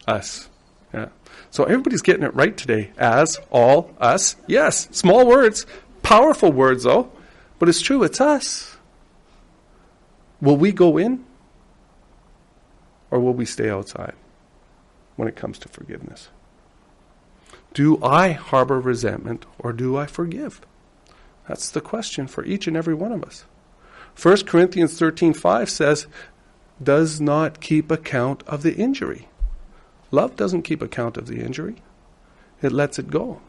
Us. Yeah. So everybody's getting it right today. As, all, us. Yes, small words. Powerful words, though. But it's true, it's us. Will we go in? Or will we stay outside when it comes to forgiveness? Do I harbor resentment or do I forgive? That's the question for each and every one of us. 1 Corinthians 13:5 says, does not keep account of the injury. Love doesn't keep account of the injury. It lets it go.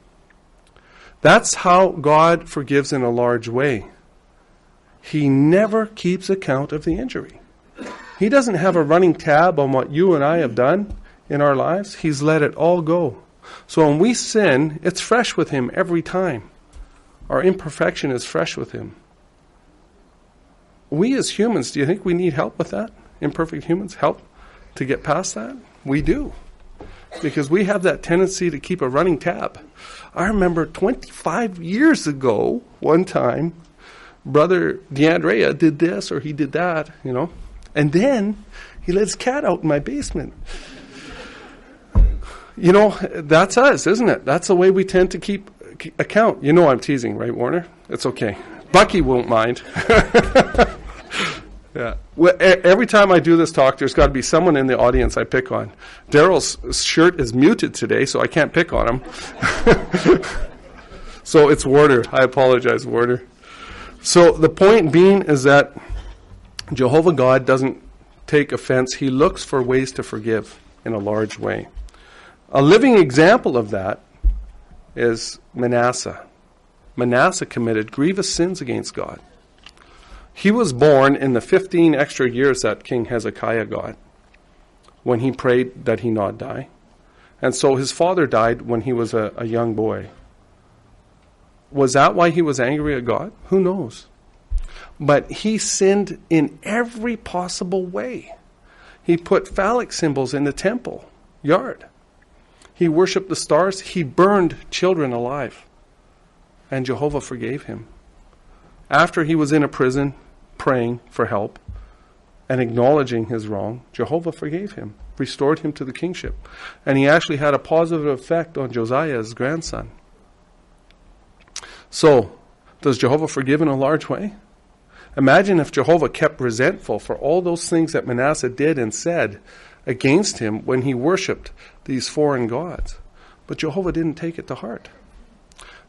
That's how God forgives in a large way. He never keeps account of the injury. He doesn't have a running tab on what you and I have done in our lives. He's let it all go. So when we sin, it's fresh with Him every time. Our imperfection is fresh with Him. We as humans, do you think we need help with that? Imperfect humans, help to get past that? We do. Because we have that tendency to keep a running tab. I remember 25 years ago, one time, Brother DeAndrea did this or he did that, and then he let his cat out in my basement. That's us, isn't it? That's the way we tend to keep account. I'm teasing, right, Warner? It's okay. Bucky won't mind. Yeah. Well, every time I do this talk, there's got to be someone in the audience I pick on. Daryl's shirt is muted today, so I can't pick on him. So it's Warner. I apologize, Warner. So the point being is that Jehovah God doesn't take offense. He looks for ways to forgive in a large way. A living example of that is Manasseh. Manasseh committed grievous sins against God. He was born in the 15 extra years that King Hezekiah got when he prayed that he not die. And so his father died when he was a young boy. Was that why he was angry at God? Who knows? But he sinned in every possible way. He put phallic symbols in the temple yard. He worshipped the stars. He burned children alive. And Jehovah forgave him. After he was in a prison, praying for help and acknowledging his wrong, Jehovah forgave him, restored him to the kingship. And he actually had a positive effect on Josiah, his grandson. So, does Jehovah forgive in a large way? Imagine if Jehovah kept resentful for all those things that Manasseh did and said against him when he worshipped these foreign gods. But Jehovah didn't take it to heart.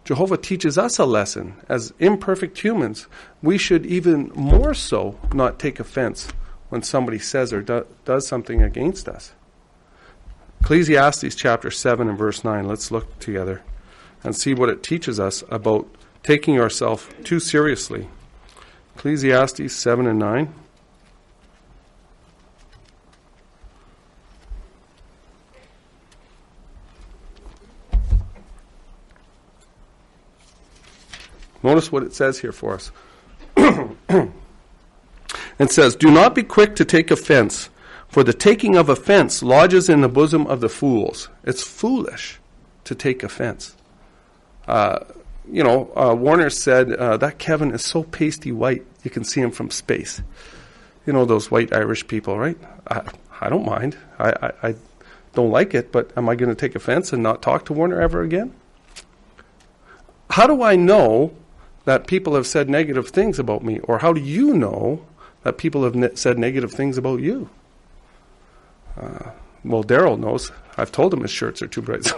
Jehovah teaches us a lesson. As imperfect humans, we should even more so not take offense when somebody says or does something against us. Ecclesiastes chapter 7 and verse 9. Let's look together and see what it teaches us about taking ourselves too seriously. Ecclesiastes 7 and 9. Notice what it says here for us. It says, do not be quick to take offense, for the taking of offense lodges in the bosom of the fools. It's foolish to take offense. Warner said, that Kevin is so pasty white, you can see him from space. Those white Irish people, right? I don't mind. I don't like it, but am I going to take offense and not talk to Warner ever again? How do I know that people have said negative things about me? Or how do you know that people have said negative things about you? Well, Daryl knows. I've told him his shirts are too bright.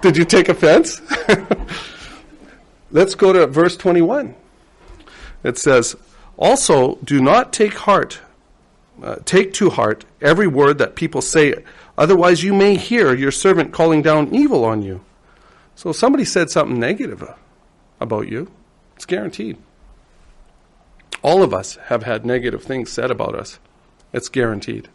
Did you take offense? Let's go to verse 21. It says, also, do not take to heart every word that people say, otherwise you may hear your servant calling down evil on you. So if somebody said something negative about you, it's guaranteed. All of us have had negative things said about us. It's guaranteed.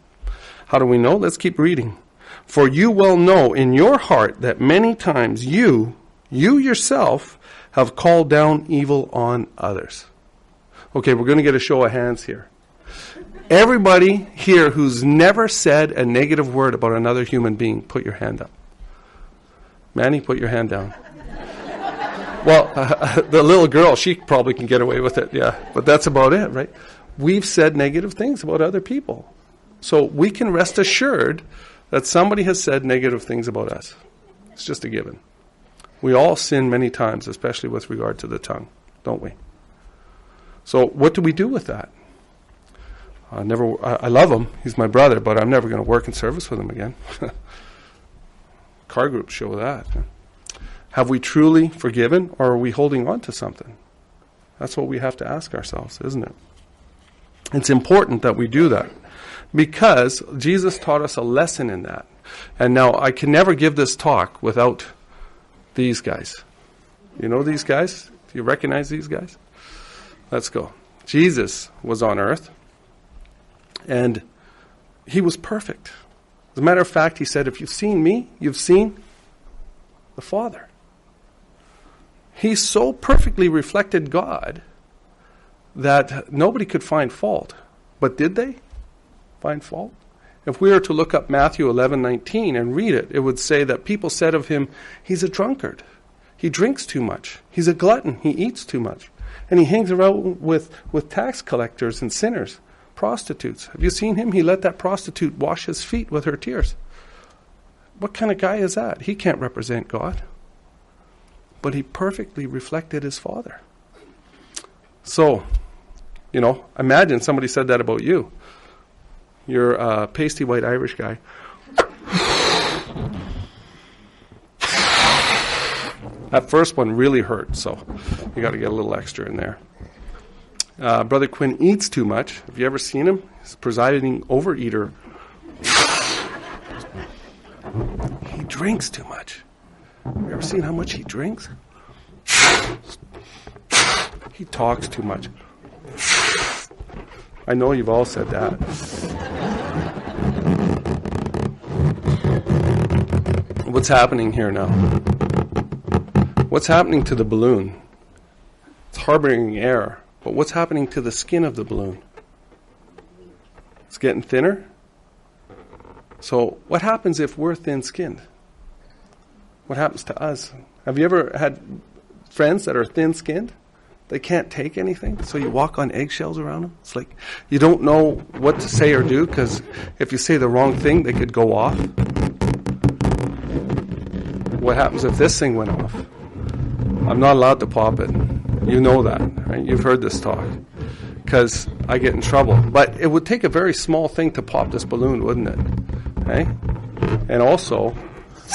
How do we know? Let's keep reading. For you well know in your heart that many times you yourself have called down evil on others. Okay, we're going to get a show of hands here. Everybody here who's never said a negative word about another human being, put your hand up. Manny, put your hand down. Well, the little girl, she probably can get away with it, yeah. But that's about it, right? We've said negative things about other people. So we can rest assured that somebody has said negative things about us. It's just a given. We all sin many times, especially with regard to the tongue, don't we? So what do we do with that? I love him. He's my brother, but I'm never going to work in service with him again. Car groups show that. Have we truly forgiven, or are we holding on to something? That's what we have to ask ourselves, isn't it? It's important that we do that, because Jesus taught us a lesson in that. And now, I can never give this talk without these guys. You know these guys? Do you recognize these guys? Let's go. Jesus was on earth, and he was perfect. As a matter of fact, he said, if you've seen me, you've seen the Father. He so perfectly reflected God that nobody could find fault. But did they find fault? If we were to look up Matthew 11:19 and read it, it would say that people said of him, he's a drunkard. He drinks too much. He's a glutton. He eats too much. And he hangs around with tax collectors and sinners, prostitutes. Have you seen him? He let that prostitute wash his feet with her tears. What kind of guy is that? He can't represent God. But he perfectly reflected his Father. So, imagine somebody said that about you. You're a pasty white Irish guy. That first one really hurt, so you got to get a little extra in there. Brother Quinn eats too much. Have you ever seen him? He's a presiding overeater. He drinks too much. Have you ever seen how much he drinks? He talks too much. I know you've all said that. What's happening here now? What's happening to the balloon? It's harboring air, but what's happening to the skin of the balloon? It's getting thinner. So what happens if we're thin-skinned? What happens to us? Have you ever had friends that are thin-skinned? They can't take anything, so you walk on eggshells around them. It's like you don't know what to say or do, because if you say the wrong thing, they could go off. What happens if this thing went off? I'm not allowed to pop it. You know that, right? You've heard this talk. Because I get in trouble. But it would take a very small thing to pop this balloon, wouldn't it? Okay? And also,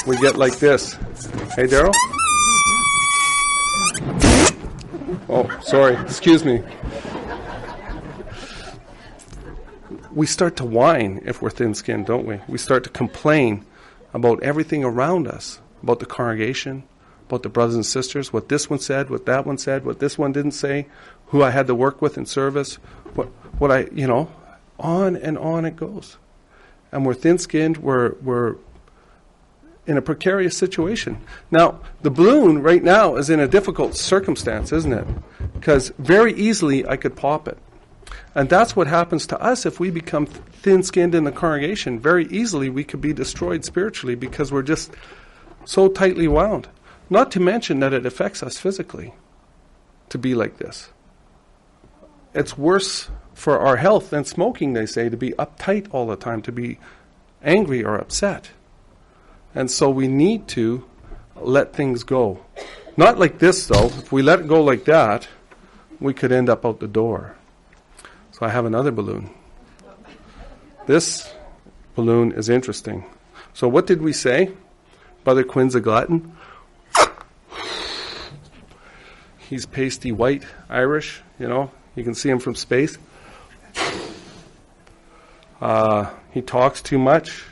we get like this. Hey, Daryl? Oh, sorry. Excuse me. We start to whine if we're thin-skinned, don't we? We start to complain about everything around us, about the congregation, about the brothers and sisters, what this one said, what that one said, what this one didn't say, who I had to work with in service, what I, on and on it goes. And we're thin-skinned, we're in a precarious situation. Now, the balloon right now is in a difficult circumstance, isn't it? Because very easily I could pop it. And that's what happens to us if we become thin-skinned in the congregation. Very easily we could be destroyed spiritually because we're just so tightly wound. Not to mention that it affects us physically to be like this. It's worse for our health than smoking, they say, to be uptight all the time, to be angry or upset. And so we need to let things go. Not like this, though. If we let it go like that, we could end up out the door. So I have another balloon. This balloon is interesting. So what did we say? Brother Quinn's a glutton. He's pasty white Irish, You can see him from space. He talks too much.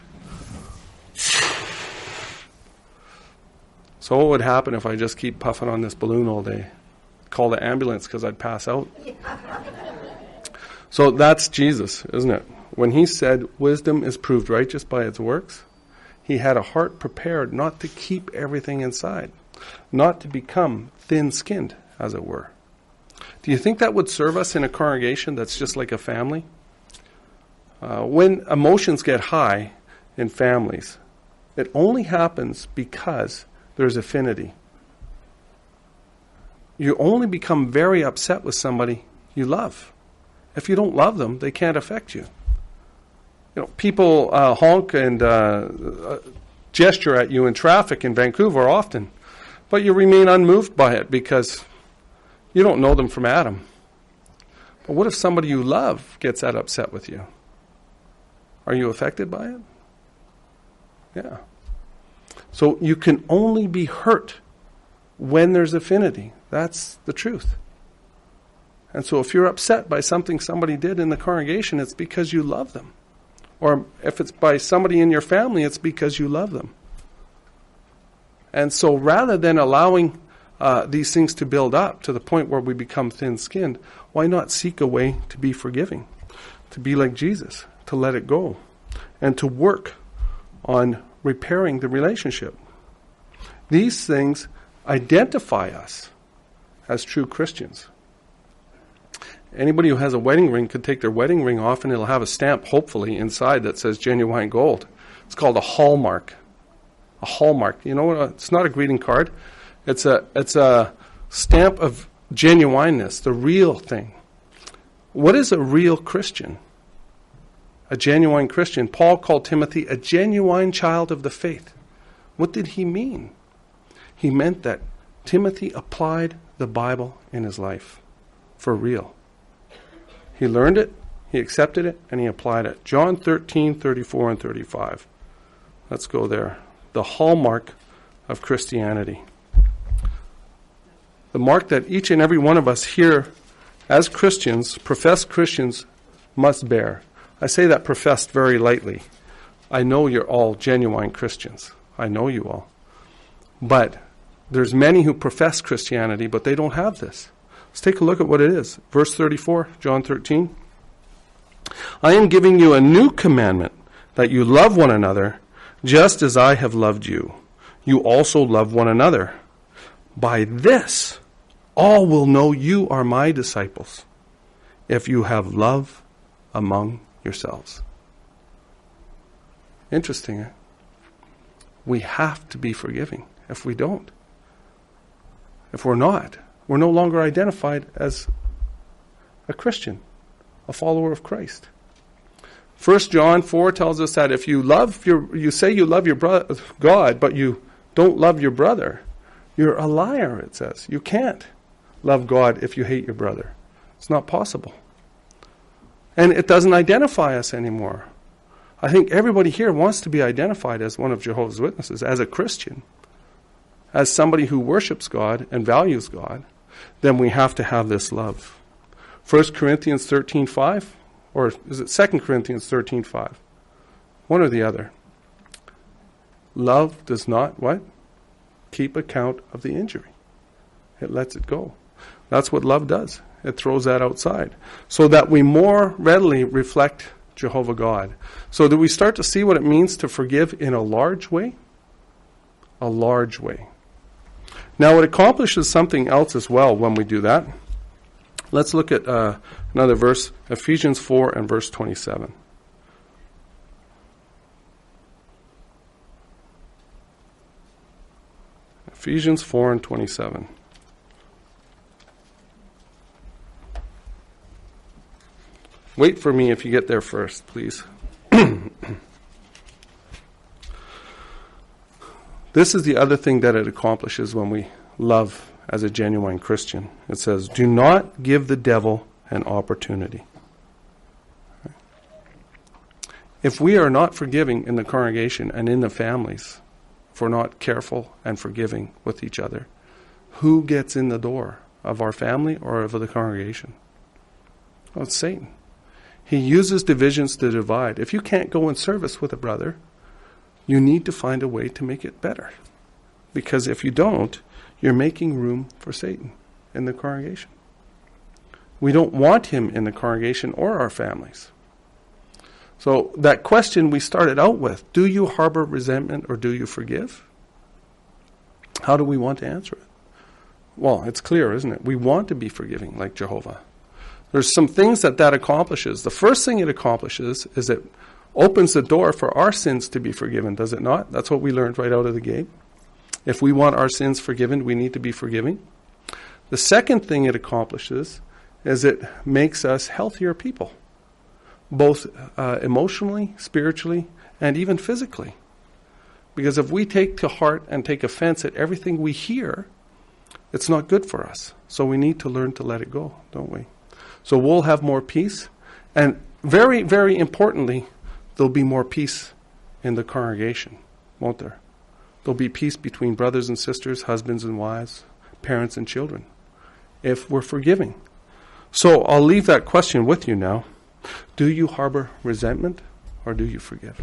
So what would happen if I just keep puffing on this balloon all day? Call the ambulance because I'd pass out. So that's Jesus, isn't it? When he said wisdom is proved righteous by its works, he had a heart prepared not to keep everything inside, not to become thin-skinned, as it were. Do you think that would serve us in a congregation that's just like a family? When emotions get high in families, it only happens because there's affinity. You only become very upset with somebody you love. If you don't love them, they can't affect you. people honk and gesture at you in traffic in Vancouver often, but you remain unmoved by it because you don't know them from Adam. But what if somebody you love gets that upset with you? Are you affected by it? Yeah. So you can only be hurt when there's affinity. That's the truth. And so if you're upset by something somebody did in the congregation, it's because you love them. Or if it's by somebody in your family, it's because you love them. And so rather than allowing these things to build up to the point where we become thin-skinned, why not seek a way to be forgiving, to be like Jesus, to let it go, and to work on repairing the relationship? These things identify us as true Christians. Anybody who has a wedding ring could take their wedding ring off and it'll have a stamp, hopefully, inside that says genuine gold. It's called a hallmark. A hallmark. You know what? It's not a greeting card. It's a stamp of genuineness, the real thing. What is a real Christian? A genuine Christian. Paul called Timothy a genuine child of the faith. What did he mean? He meant that Timothy applied the Bible in his life for real. He learned it, he accepted it, and he applied it. John 13:34 and 35. Let's go there. The hallmark of Christianity. The mark that each and every one of us here as Christians, professed Christians, must bear. I say that professed very lightly. I know you're all genuine Christians. I know you all. But there's many who profess Christianity, but they don't have this. Let's take a look at what it is. Verse 34, John 13. I am giving you a new commandment, that you love one another, just as I have loved you. You also love one another. By this, all will know you are my disciples, if you have love among yourselves. Interesting, eh? We have to be forgiving. If we don't, if we're not, we're no longer identified as a Christian, a follower of Christ. 1 John 4 tells us that if you say you love your God, but you don't love your brother, you're a liar, it says. You can't love God if you hate your brother. It's not possible. And it doesn't identify us anymore. I think everybody here wants to be identified as one of Jehovah's Witnesses, as a Christian, as somebody who worships God and values God. Then we have to have this love. 1 Corinthians 13:5, or is it 2 Corinthians 13:5? One or the other. Love does not, what? Keep account of the injury. It lets it go. That's what love does. It throws that outside. So that we more readily reflect Jehovah God. So that we start to see what it means to forgive in a large way. A large way. Now it accomplishes something else as well when we do that. Let's look at another verse, Ephesians 4 and verse 27. Ephesians 4 and 27. Wait for me if you get there first, please. This is the other thing that it accomplishes when we love as a genuine Christian. It says, do not give the devil an opportunity. If we are not forgiving in the congregation and in the families, if we're not careful and forgiving with each other, who gets in the door of our family or of the congregation? Well, it's Satan. He uses divisions to divide. If you can't go in service with a brother, you need to find a way to make it better. Because if you don't, you're making room for Satan in the congregation. We don't want him in the congregation or our families. So that question we started out with, do you harbor resentment or do you forgive? How do we want to answer it? Well, it's clear, isn't it? We want to be forgiving like Jehovah. There's some things that accomplishes. The first thing it accomplishes is it opens the door for our sins to be forgiven, does it not? That's what we learned right out of the gate. If we want our sins forgiven, we need to be forgiving. The second thing it accomplishes is it makes us healthier people. both emotionally, spiritually, and even physically. Because if we take to heart and take offense at everything we hear, it's not good for us. So we need to learn to let it go, don't we? So we'll have more peace. And very, very importantly, there'll be more peace in the congregation, won't there? There'll be peace between brothers and sisters, husbands and wives, parents and children, if we're forgiving. So I'll leave that question with you now. Do you harbor resentment or do you forgive?